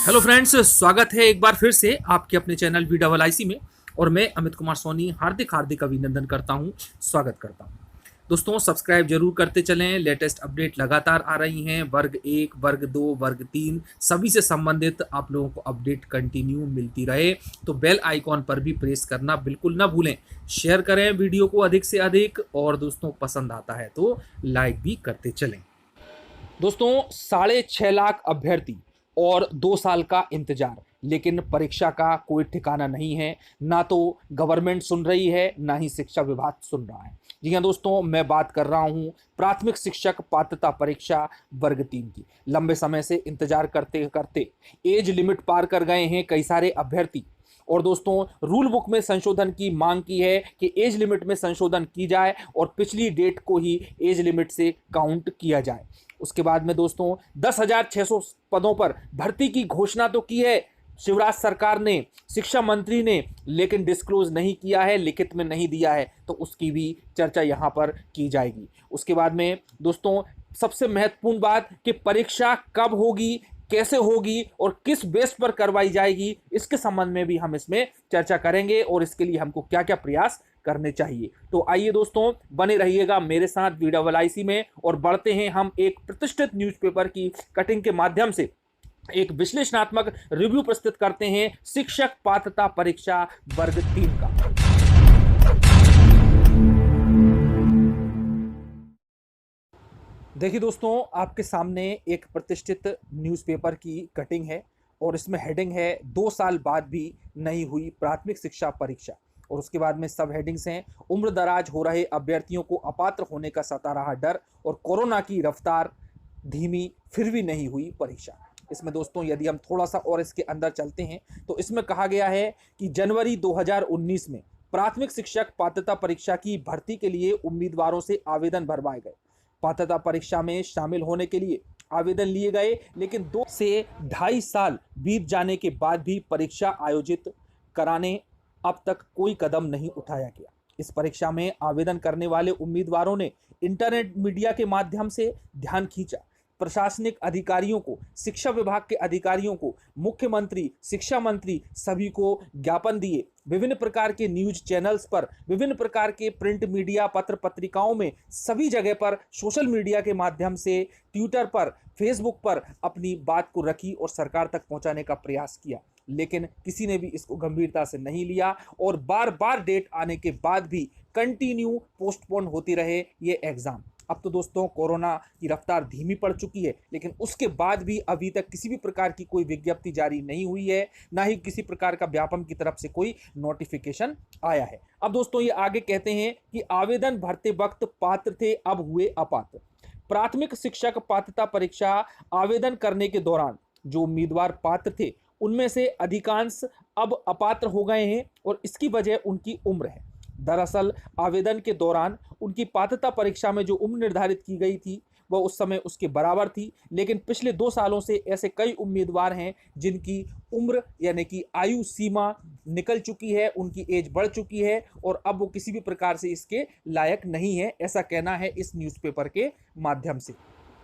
Hello friends, स्वागत है एक बार फिर से आपके अपने चैनल VIIC में। और मैं अमित कुमार सोनी हार्दिक हार्दिक अभिनंदन करता हूं, स्वागत करता हूं। दोस्तों, सब्सक्राइब जरूर करते चलें। लेटेस्ट अपडेट लगातार आ रही हैं। वर्ग 1, वर्ग 2, वर्ग 3 सभी से संबंधित आप लोगों को अपडेट कंटिन्यू मिलती रहे तो बेल आइकॉन पर भी प्रेस करना बिल्कुल ना भूलें। शेयर करें वीडियो को अधिक से अधिक, और दोस्तों पसंद आता है तो लाइक भी करते चलें। दोस्तों, 6.5 लाख अभ्यर्थी और 2 साल का इंतजार, लेकिन परीक्षा का कोई ठिकाना नहीं है। ना तो गवर्नमेंट सुन रही है, ना ही शिक्षा विभाग सुन रहा है। जी हाँ दोस्तों, मैं बात कर रहा हूँ प्राथमिक शिक्षक पात्रता परीक्षा वर्ग 3 की। लंबे समय से इंतजार करते करते एज लिमिट पार कर गए हैं कई सारे अभ्यर्थी। और दोस्तों, रूल बुक में संशोधन की मांग की है कि एज लिमिट में संशोधन की जाए और पिछली डेट को ही एज लिमिट से काउंट किया जाए। उसके बाद में दोस्तों 10,600 पदों पर भर्ती की घोषणा तो की है शिवराज सरकार ने, शिक्षा मंत्री ने, लेकिन डिस्क्लोज नहीं किया है, लिखित में नहीं दिया है, तो उसकी भी चर्चा यहाँ पर की जाएगी। उसके बाद में दोस्तों सबसे महत्वपूर्ण बात कि परीक्षा कब होगी, कैसे होगी और किस बेस पर करवाई जाएगी, इसके संबंध में भी हम इसमें चर्चा करेंगे और इसके लिए हमको क्या क्या प्रयास करने चाहिए। तो आइए दोस्तों, बने रहिएगा मेरे साथ VIIC में और बढ़ते हैं हम एक प्रतिष्ठित न्यूज़पेपर की कटिंग के माध्यम से एक विश्लेषणात्मक रिव्यू प्रस्तुत करते हैं शिक्षक पात्रता परीक्षा वर्ग 3 का। देखिए दोस्तों, आपके सामने एक प्रतिष्ठित न्यूज़पेपर की कटिंग है और इसमें हेडिंग है 2 साल बाद भी नहीं हुई प्राथमिक शिक्षा परीक्षा। और उसके बाद में सब हेडिंग्स हैं, उम्र दराज हो रहे अभ्यर्थियों को अपात्र होने का सता रहा डर, और कोरोना की रफ्तार धीमी फिर भी नहीं हुई परीक्षा। इसमें दोस्तों यदि हम थोड़ा सा और इसके अंदर चलते हैं तो इसमें कहा गया है कि जनवरी 2019 में प्राथमिक शिक्षक पात्रता परीक्षा की भर्ती के लिए उम्मीदवारों से आवेदन भरवाए गए। पात्रता परीक्षा में शामिल होने के लिए आवेदन लिए गए, लेकिन 2 से 2.5 साल बीत जाने के बाद भी परीक्षा आयोजित कराने अब तक कोई कदम नहीं उठाया गया। इस परीक्षा में आवेदन करने वाले उम्मीदवारों ने इंटरनेट मीडिया के माध्यम से ध्यान खींचा। प्रशासनिक अधिकारियों को, शिक्षा विभाग के अधिकारियों को, मुख्यमंत्री, शिक्षा मंत्री सभी को ज्ञापन दिए। विभिन्न प्रकार के न्यूज चैनल्स पर, विभिन्न प्रकार के प्रिंट मीडिया, पत्र पत्रिकाओं में, सभी जगह पर, सोशल मीडिया के माध्यम से, ट्विटर पर, फेसबुक पर अपनी बात को रखी और सरकार तक पहुंचाने का प्रयास किया, लेकिन किसी ने भी इसको गंभीरता से नहीं लिया और बार बार डेट आने के बाद भी कंटिन्यू पोस्टपोन होती रहे ये एग्जाम। अब तो दोस्तों कोरोना की रफ्तार धीमी पड़ चुकी है, लेकिन उसके बाद भी अभी तक किसी भी प्रकार की कोई विज्ञप्ति जारी नहीं हुई है, ना ही किसी प्रकार का व्यापम की तरफ से कोई नोटिफिकेशन आया है। अब दोस्तों ये आगे कहते हैं कि आवेदन भरते वक्त पात्र थे, अब हुए अपात्र। प्राथमिक शिक्षक पात्रता परीक्षा आवेदन करने के दौरान जो उम्मीदवार पात्र थे उनमें से अधिकांश अब अपात्र हो गए हैं और इसकी वजह उनकी उम्र है। दरअसल आवेदन के दौरान उनकी पात्रता परीक्षा में जो उम्र निर्धारित की गई थी वह उस समय उसके बराबर थी, लेकिन पिछले 2 सालों से ऐसे कई उम्मीदवार हैं जिनकी उम्र यानी कि आयु सीमा निकल चुकी है, उनकी एज बढ़ चुकी है और अब वो किसी भी प्रकार से इसके लायक नहीं है, ऐसा कहना है इस न्यूज़पेपर के माध्यम से।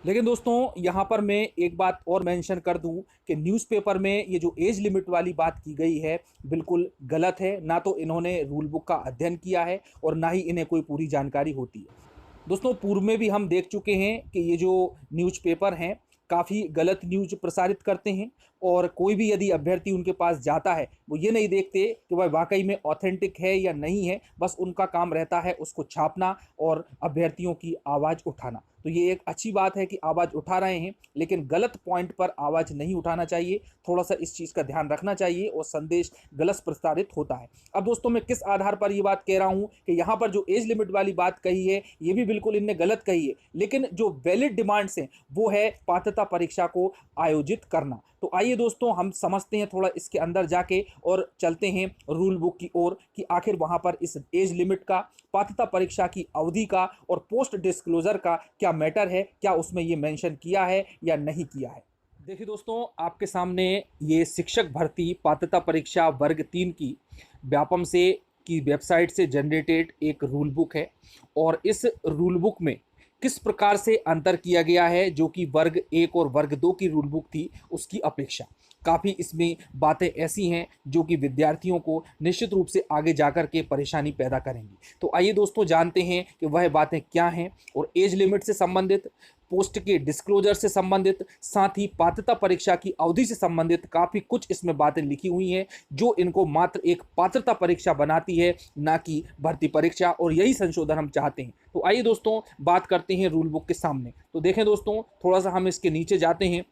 लेकिन दोस्तों यहाँ पर मैं एक बात और मेंशन कर दूं कि न्यूज़पेपर में ये जो एज लिमिट वाली बात की गई है बिल्कुल गलत है। ना तो इन्होंने रूल बुक का अध्ययन किया है और ना ही इन्हें कोई पूरी जानकारी होती है। दोस्तों पूर्व में भी हम देख चुके हैं कि ये जो न्यूज़पेपर हैं काफ़ी गलत न्यूज प्रसारित करते हैं और कोई भी यदि अभ्यर्थी उनके पास जाता है वो ये नहीं देखते कि वह वाकई में ऑथेंटिक है या नहीं है, बस उनका काम रहता है उसको छापना और अभ्यर्थियों की आवाज़ उठाना। तो ये एक अच्छी बात है कि आवाज़ उठा रहे हैं, लेकिन गलत पॉइंट पर आवाज़ नहीं उठाना चाहिए। थोड़ा सा इस चीज़ का ध्यान रखना चाहिए और संदेश गलत प्रसारित होता है। अब दोस्तों मैं किस आधार पर ये बात कह रहा हूँ कि यहाँ पर जो एज लिमिट वाली बात कही है ये भी बिल्कुल इनने गलत कही है, लेकिन जो वैलिड डिमांड्स हैं वो है पात्रता परीक्षा को आयोजित करना। तो आइए दोस्तों हम समझते हैं थोड़ा इसके अंदर जाके और चलते हैं रूल बुक की ओर कि आखिर वहाँ पर इस एज लिमिट का, पात्रता परीक्षा की अवधि का और पोस्ट डिस्क्लोजर का क्या मैटर है, क्या उसमें ये मेंशन किया है या नहीं किया है। देखिए दोस्तों आपके सामने ये शिक्षक भर्ती पात्रता परीक्षा वर्ग 3 की व्यापम से की वेबसाइट से जनरेटेड एक रूल बुक है और इस रूल बुक में किस प्रकार से अंतर किया गया है जो कि वर्ग 1 और वर्ग 2 की रूल बुक थी उसकी अपेक्षा। काफ़ी इसमें बातें ऐसी हैं जो कि विद्यार्थियों को निश्चित रूप से आगे जाकर के परेशानी पैदा करेंगी। तो आइए दोस्तों जानते हैं कि वह बातें क्या हैं, और एज लिमिट से संबंधित, पोस्ट के डिस्क्लोजर से संबंधित, साथ ही पात्रता परीक्षा की अवधि से संबंधित काफ़ी कुछ इसमें बातें लिखी हुई हैं जो इनको मात्र एक पात्रता परीक्षा बनाती है, ना कि भर्ती परीक्षा, और यही संशोधन हम चाहते हैं। तो आइए दोस्तों बात करते हैं रूल बुक के सामने। तो देखें दोस्तों, थोड़ा सा हम इसके नीचे जाते हैं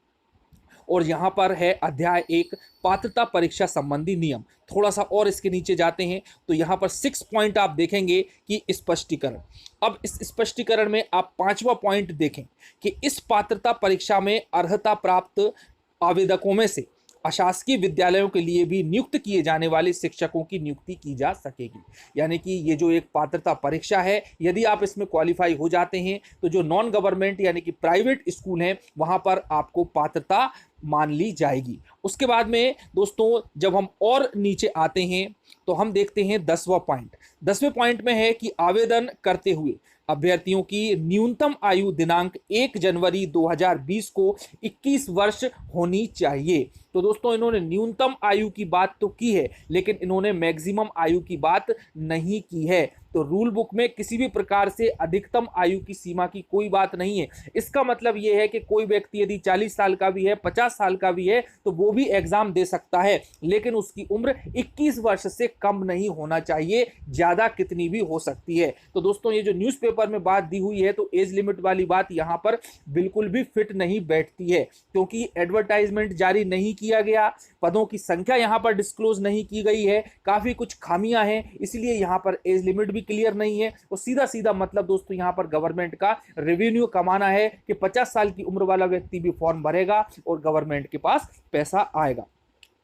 और यहाँ पर है अध्याय 1 पात्रता परीक्षा संबंधी नियम। थोड़ा सा और इसके नीचे जाते हैं तो यहाँ पर 6 पॉइंट आप देखेंगे कि स्पष्टीकरण। अब इस स्पष्टीकरण में आप 5वां पॉइंट देखें कि इस पात्रता परीक्षा में अर्हता प्राप्त आवेदकों में से अशासकीय विद्यालयों के लिए भी नियुक्त किए जाने वाले शिक्षकों की नियुक्ति की जा सकेगी। यानी कि ये जो एक पात्रता परीक्षा है, यदि आप इसमें क्वालिफाई हो जाते हैं तो जो नॉन गवर्नमेंट यानी कि प्राइवेट स्कूल हैं वहाँ पर आपको पात्रता मान ली जाएगी। उसके बाद में दोस्तों जब हम और नीचे आते हैं तो हम देखते हैं 10वां पॉइंट। 10वें पॉइंट में है कि आवेदन करते हुए अभ्यर्थियों की न्यूनतम आयु दिनांक 1 जनवरी 2020 को 21 वर्ष होनी चाहिए। तो दोस्तों इन्होंने न्यूनतम आयु की बात तो की है, लेकिन इन्होंने मैक्सिमम आयु की बात नहीं की है। तो रूल बुक में किसी भी प्रकार से अधिकतम आयु की सीमा की कोई बात नहीं है। इसका मतलब यह है कि कोई व्यक्ति यदि 40 साल का भी है, 50 साल का भी है, तो वो भी एग्जाम दे सकता है, लेकिन उसकी उम्र 21 वर्ष से कम नहीं होना चाहिए, ज्यादा कितनी भी हो सकती है। तो दोस्तों ये जो न्यूज़पेपर में बात दी हुई है तो एज लिमिट वाली बात यहाँ पर बिल्कुल भी फिट नहीं बैठती है, क्योंकि एडवर्टाइजमेंट जारी नहीं किया गया, पदों की संख्या यहाँ पर डिस्क्लोज नहीं की गई है, काफी कुछ खामियां हैं, इसलिए यहाँ पर एज लिमिट भी क्लियर नहीं है। और सीधा सीधा मतलब दोस्तों यहाँ पर गवर्नमेंट का रेवेन्यू कमाना है कि 50 साल की उम्र वाला व्यक्ति भी फॉर्म भरेगा और गवर्नमेंट के पास पैसा आएगा।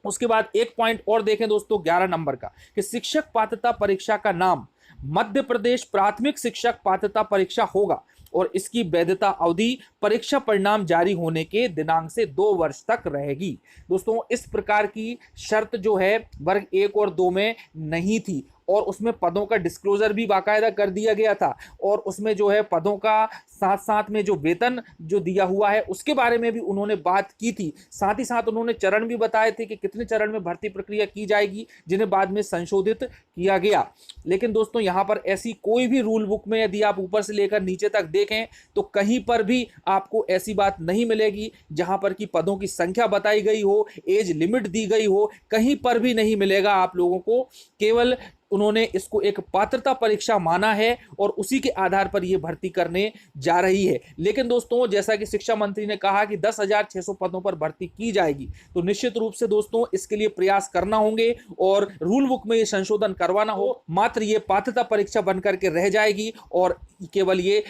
उसके बाद एक पॉइंट और देखें दोस्तों 11 नंबर का, कि शिक्षक पात्रता परीक्षा का नाम मध्य प्रदेश प्राथमिक शिक्षक पात्रता परीक्षा होगा और इसकी वैधता अवधि परीक्षा परिणाम जारी होने के दिनांक से 2 वर्ष तक रहेगी। दोस्तों इस प्रकार की शर्त जो है वर्ग 1 और 2 में नहीं थी, और उसमें पदों का डिस्क्लोजर भी बाकायदा कर दिया गया था, और उसमें जो है पदों का साथ साथ में जो वेतन जो दिया हुआ है उसके बारे में भी उन्होंने बात की थी। साथ ही साथ उन्होंने चरण भी बताए थे कि कितने चरण में भर्ती प्रक्रिया की जाएगी, जिन्हें बाद में संशोधित किया गया। लेकिन दोस्तों यहाँ पर ऐसी कोई भी रूल बुक में यदि आप ऊपर से लेकर नीचे तक देखें तो कहीं पर भी आपको ऐसी बात नहीं मिलेगी जहां पर कि पदों की संख्या बताई गई हो, एज लिमिट दी गई हो, कहीं पर भी नहीं मिलेगा आप लोगों को। केवल उन्होंने इसको एक पात्रता परीक्षा माना है और उसी के आधार पर यह भर्ती करने जा रही है। लेकिन दोस्तों जैसा कि शिक्षा मंत्री ने कहा कि 10,600 पदों पर भर्ती की जाएगी, तो निश्चित रूप से दोस्तों इसके लिए प्रयास करना होंगे और रूल बुक में ये संशोधन करवाना हो, मात्र ये पात्रता परीक्षा बन करके रह जाएगी और केवल ये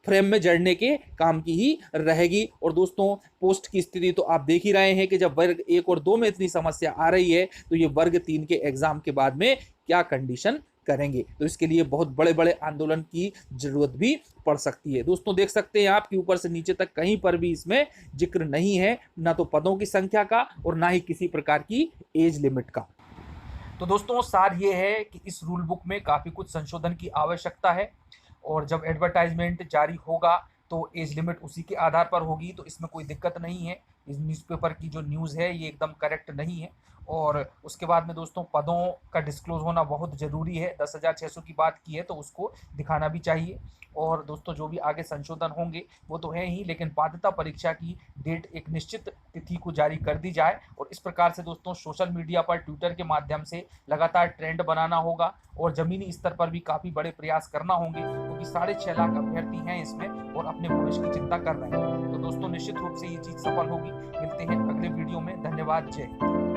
फ्रेम में जड़ने के काम की ही रहेगी। और दोस्तों पोस्ट की स्थिति तो आप देख ही रहे हैं कि जब वर्ग 1 और 2 में इतनी समस्या आ रही है तो ये वर्ग 3 के एग्जाम के बाद में क्या कंडीशन करेंगे। तो इसके लिए बहुत बड़े बड़े आंदोलन की जरूरत भी पड़ सकती है। दोस्तों देख सकते हैं आप कि ऊपर से नीचे तक कहीं पर भी इसमें जिक्र नहीं है, ना तो पदों की संख्या का और ना ही किसी प्रकार की एज लिमिट का। तो दोस्तों सार ये है कि इस रूल बुक में काफ़ी कुछ संशोधन की आवश्यकता है, और जब एडवर्टाइजमेंट जारी होगा तो एज लिमिट उसी के आधार पर होगी, तो इसमें कोई दिक्कत नहीं है। इस न्यूज़पेपर की जो न्यूज़ है ये एकदम करेक्ट नहीं है। और उसके बाद में दोस्तों पदों का डिस्क्लोज होना बहुत ज़रूरी है। 10,600 की बात की है तो उसको दिखाना भी चाहिए। और दोस्तों जो भी आगे संशोधन होंगे वो तो है ही, लेकिन पात्रता परीक्षा की डेट एक निश्चित तिथि को जारी कर दी जाए। और इस प्रकार से दोस्तों सोशल मीडिया पर ट्विटर के माध्यम से लगातार ट्रेंड बनाना होगा और ज़मीनी स्तर पर भी काफ़ी बड़े प्रयास करना होंगे, क्योंकि 6.5 लाख अभ्यर्थी हैं इसमें और अपने भविष्य की चिंता कर रहे हैं। तो दोस्तों निश्चित रूप से ये चीज़ सफल होगी। मिलते हैं अगले वीडियो में। धन्यवाद। जय हिंद।